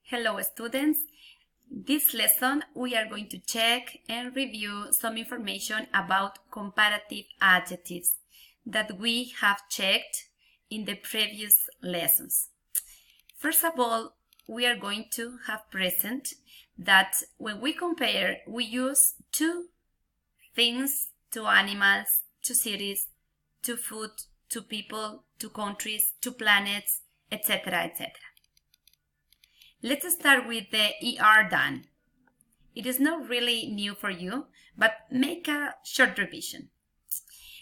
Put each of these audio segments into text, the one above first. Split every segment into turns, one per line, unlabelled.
Hello students, this lesson we are going to check and review some information about comparative adjectives that we have checked in the previous lessons. First of all, we are going to have present that when we compare, we use two things, two animals, two cities, two food, two people, two countries, two planets, etc., etc. Let's start with the ER done. It is not really new for you, but make a short revision.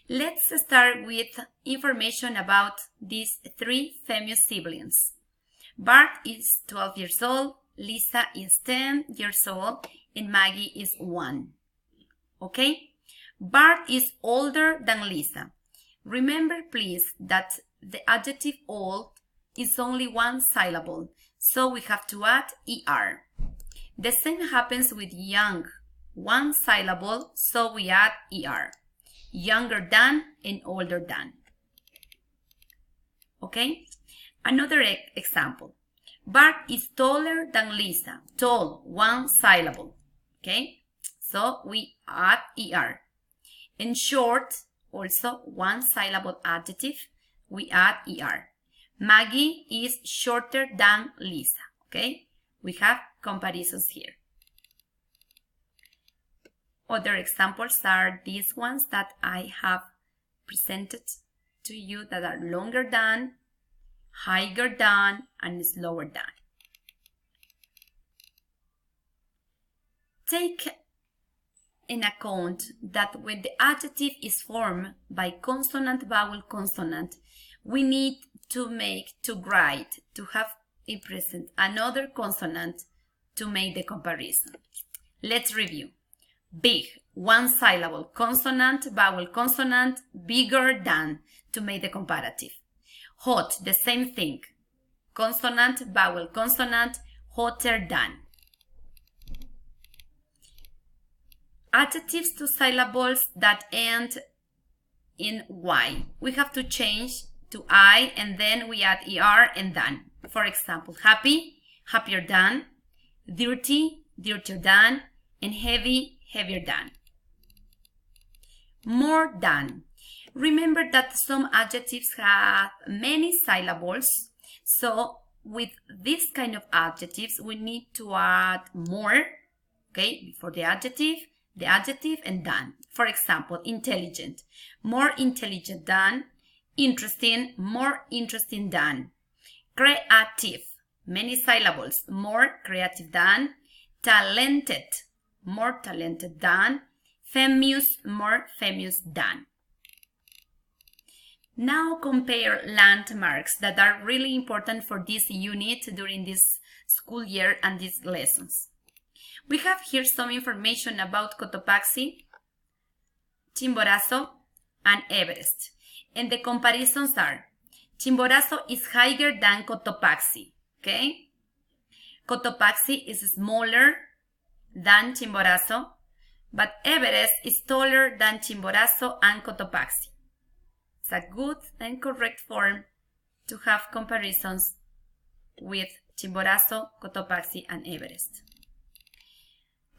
Let's start with information about these three famous siblings. Bart is 12 years old, Lisa is 10 years old, and Maggie is 1. Okay? Bart is older than Lisa. Remember, please, that the adjective old is only one syllable, so we have to add ER. The same happens with young, one syllable, so we add ER. Younger than and older than. Okay? Another example. Bart is taller than Lisa. Tall, one syllable. Okay? So we add ER. And short, also one syllable adjective, we add ER. Maggie is shorter than Lisa. Okay? We have comparisons here. Other examples are these ones that I have presented to you that are longer than, higher than, and slower than. Take in account that when the adjective is formed by consonant, vowel, consonant, we need to write, to have in present another consonant to make the comparison. Let's review. Big, one syllable, consonant, vowel, consonant, bigger than to make the comparative. Hot, the same thing. Consonant, vowel, consonant, hotter than. Adjectives to syllables that end in Y. We have to change to I and then we add ER and than. For example, happy, happier than, dirty, dirtier than, and heavy, heavier than. More than. Remember that some adjectives have many syllables, so with this kind of adjectives we need to add more, okay, before the adjective, and than. For example, intelligent, more intelligent than, interesting, more interesting than. Creative, many syllables, more creative than. Talented, more talented than. Famous, more famous than. Now compare landmarks that are really important for this unit during this school year and these lessons. We have here some information about Cotopaxi, Chimborazo, and Everest. And the comparisons are, Chimborazo is higher than Cotopaxi, okay? Cotopaxi is smaller than Chimborazo, but Everest is taller than Chimborazo and Cotopaxi. It's a good and correct form to have comparisons with Chimborazo, Cotopaxi, and Everest.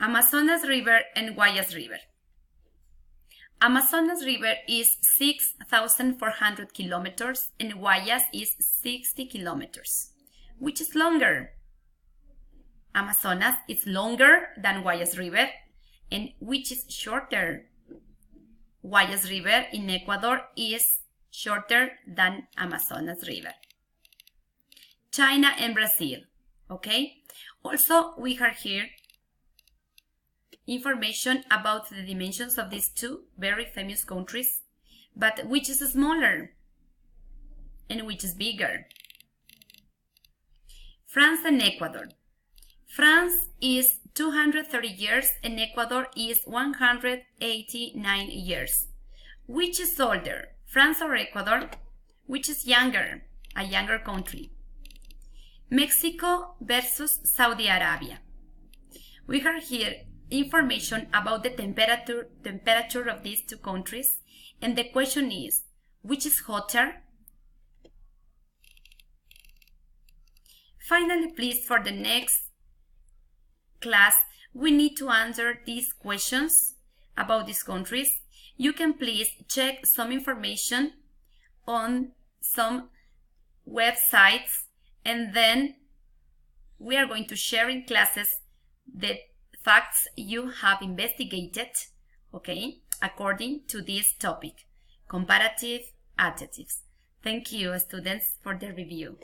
Amazonas River and Guayas River. Amazonas River is 6,400 kilometers and Guayas is 60 kilometers. Which is longer? Amazonas is longer than Guayas River, and which is shorter? Guayas River in Ecuador is shorter than Amazonas River. China and Brazil, okay? Also, we have here information about the dimensions of these two very famous countries, but which is smaller and which is bigger? France and Ecuador. France is 230 years and Ecuador is 189 years. Which is older, France or Ecuador? Which is younger, a younger country? Mexico versus Saudi Arabia. We have here information about the temperature of these two countries, and the question is, which is hotter? Finally, please, for the next class, we need to answer these questions about these countries. You can please check some information on some websites, and then we are going to share in classes the facts you have investigated, okay, according to this topic, comparative adjectives. Thank you, students, for the review.